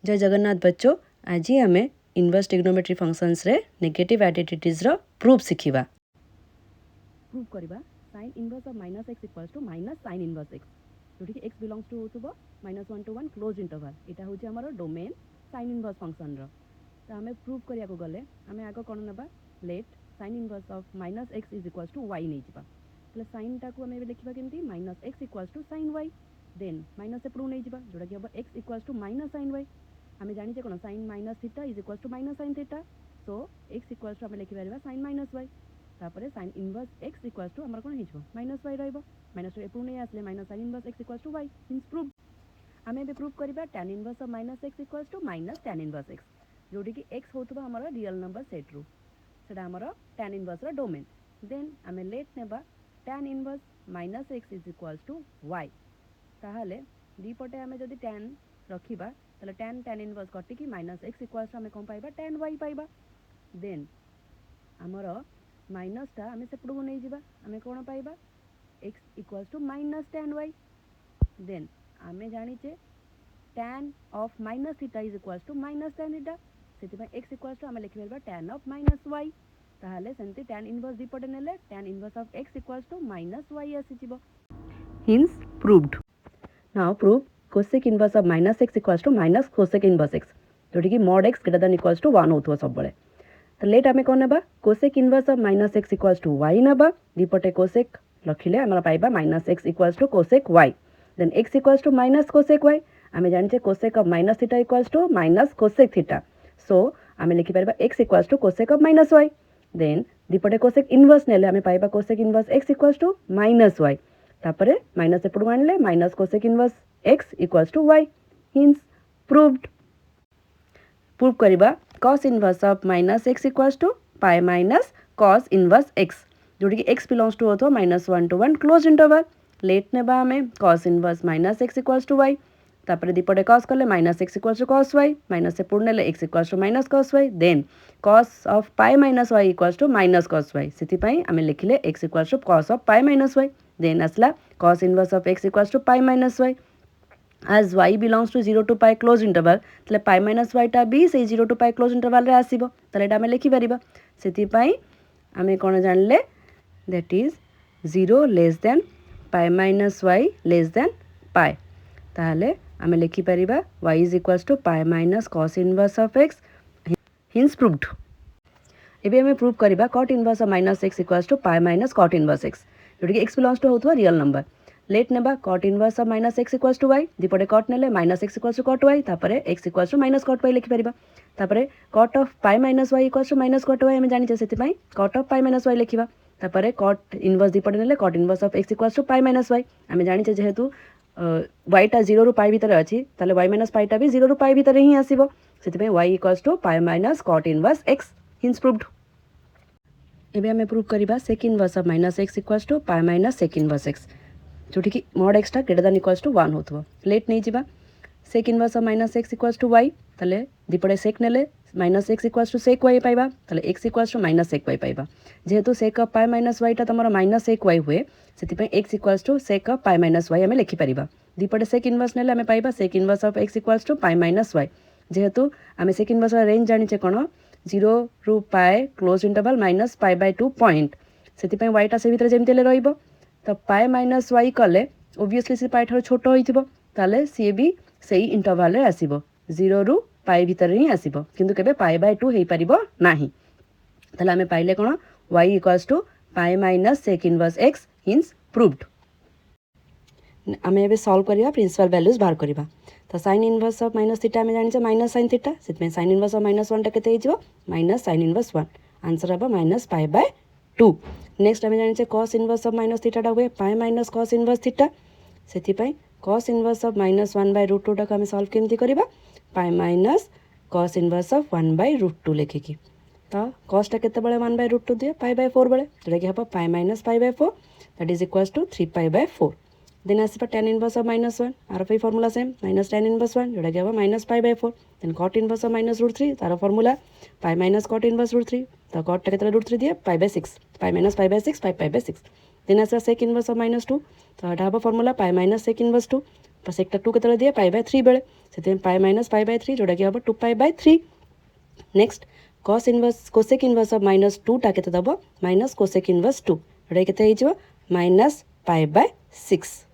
जय जगन्नाथ बच्चों, आज आम इनवर्स ट्रिग्नोमेट्री फंक्शंस रे नेगेटिव आइडेंटिटीज रो प्रूफ शिखिबा। प्रूफ करबा sin inverse of minus x equals to minus sin inverse x, जोठी कि x बिलोंग्स टू होतबो -1 to 1 क्लोज इंटरवल। एटा होची हमर डोमेन sin इनवर्स फंक्शन रो। तो हमें प्रूफ करिया को गले हमें आगो कोन नबा let sin inverse of minus x is equals to y नै जिबा। तले sin टा को हमें लिखिबा केमती -x equals to sin y, then minus एपडू नै जिबा जोटा कि अब x equals to -sin y। आम जानी कौन sine minus theta is equals to minus sine theta, so x equals to आम लिखिपर साइन माइनस वाई। तापर sine inverse x equals to आमर कौन हो माइनस वाई रही माइनस टू एपू नहीं आसले minus sine inverse x equals to y means prove. आम ए प्रूव करवा tan inverse of minus x equals to minus tan inverse x, जोटी कि एक्स होतबा हमर रियल नंबर सेट रू सेटा हमर tan इनवर्स रो डोमेन। देन आम लेट नेबा tan inverse minus x is equals to y. ताहले दीपटे आम जदि tan रखिबा ताले tan इनवर्स कटि कि माइनस एक्स इक्वल्स आम कौन पाइबा tan वाई पाइबा। देन आमर माइनस टा आम सेपटू को नहीं जिबा आम कौन पाइबा x equals to minus tan y. Then आम जानीचे tan of minus theta is equals to minus tan theta, so x equals to आम लिखि पाइबा tan ऑफ माइनस वाई। ताहले सेमती tan इनवर्स दीपटे नेले tan inverse of x equals to minus y आसीजिबो। Hence proved. Now prove cosec inverse of minus x equals to minus cosec inverse x, जोटी कि mod x greater than equals to 1 होथो सब बळे। तो let आमे कोन नेबा cosec inverse of minus x equals to y नेबा, दीपटे cosec लखिले हमरा पाइबा minus x equals to cosec y। Then x equals to minus cosec y, आमे जानिचे cosec of minus theta equals to minus cosec theta, so आमे लिखि पाइबा x equals to cosec of minus y। Then दीपटे cosec inverse नेले आमे पाइबा cosec inverse x equals to minus y, तापरे माइनस एपडू आनले minus cosec inverse x equals to y, hence proved। Prove करिबा cos inverse of minus x equals to pi minus cos inverse x, जोटी कि x belongs to होतो -1 to 1 close interval. Late नेबा हमें cos inverse minus x equals to y, तापरे दीपटे cos करले minus x equals to cos y, minus से पूर्ण नेले x equals to minus cos y। Then cos of pi minus y equals to minus cos y, सेति पई हमें लिखिले x equals to cos of pi minus y। Then असला cos inverse of x equals to pi minus y, as y belongs to 0 to pi close interval, तले pi minus y टा भी से 0 to pi close interval रे आसीबो, तले एटा हमें लिखि परिबा। सेति पई हमें कोन जानले that is 0 less than pi minus y less than pi, ताहले हमें लिखि परिबा y is equals to pi minus cos inverse of x, hence proved। एबे हमें प्रूव करिबा cot inverse of minus x equals to pi minus cot inverse x, जोटी कि x belongs to होतबा real number. Let नेबा cot inverse of minus x equals to y, दीपटे cot नेले minus x equals to cot y, तापरे x equals to minus cot y लिखि परिबा। तापरे cot of pi minus y equals to minus cot y हमें जानि छै, सेति पई cot of pi minus y लिखिबा। तापरे cot इनवर्स दीपटे नेले cot inverse of x equals to pi minus y, हमें जानि छै जेहेतु y टा 0 रु pi भितर अछि, ताले y माइनस pi टा भी 0 रु pi भितर ही आसीबो, सेति पई y equals to pi minus cot inverse x, hence proved. एबे हमें प्रूव करिबा sec inverse of minus x equals to pi minus sec inverse x, जोटी कि mod x टा ग्रेटर देन इक्वल्स टू 1 होतबो। लेट नै जिबा sec inverse of minus x equals to y, तले दीपड़े sec नेले minus x equals to sec y पाइबा, तले x equals to minus sec y पाइबा। जेहेतु sec of pi minus y टा तमरो माइनस sec y हुए, सेति पई x equals to sec of pi minus y हमें लिखि परिबा। दीपड़े sec इनवर्स नेले हमें पाइबा sec inverse of x equals to pi minus y, जेहेतु हमें sec इनवर्स रा रेंज जानि छै कोन 0 रु pi close interval minus pi by 2 point, सेति पई y टा से भितर जेमतेले रहइबो। तो pi माइनस y कले ऑब्वियसली से pi ठार छोटो होइथिबो, ताले सी भी सेही इंटरवल रे आसीबो 0 रु pi भितर ही आसीबो, किंतु केबे pi by 2 हेइ परिबो नाही। ताले हमें पाइले कोन y equals to pi minus sec inverse x, hence proved. हमें एबे सॉल्व करिबा प्रिंसिपल वैल्यूज बाहर करिबा। तो sin inverse of minus theta हमें जानि छै माइनस sin थीटा, सेति में sin इनवर्स ऑफ माइनस 1 टा केते हिजबो माइनस sin इनवर्स 1, आंसर हबो माइनस pi by 2। नेक्स्ट हमें जानि छै cos inverse of minus theta टा हुए pi minus cos inverse theta, सेति पई cos inverse of minus 1 by √2 टा हमें सॉल्व केमति करिबा pi minus cos inverse of 1 by √2 लेखिकी। तो cos टा केते बळे 1 by √2 दिए pi by 4 बळे, जोटा कि हबो pi minus pi by 4, that is equals to 3 pi by 4। Then आसीबा tan इनवर्स ऑफ माइनस 1, आर पई formula same minus tan inverse 1, जोटा कि हबो minus pi by 4। Then cot inverse of minus √3, तार formula pi minus cot inverse √3, तो cot टा केते √3 दिए pi by 6, pi minus pi by 6 pi by 6। Then आसीबा sec इनवर्स ऑफ माइनस 2, तो एटा हबो formula pi minus sec inverse 2, सेक्टा 2 केतले दिए π/3 बेले से पाई माइनस π/3 जोटा कि हम 2π/3। नेक्स्ट कोसेक इनवर्स ऑफ -2टा केते दबो -कोसेक इनवर्स 2 जोटा केते हो -π/6।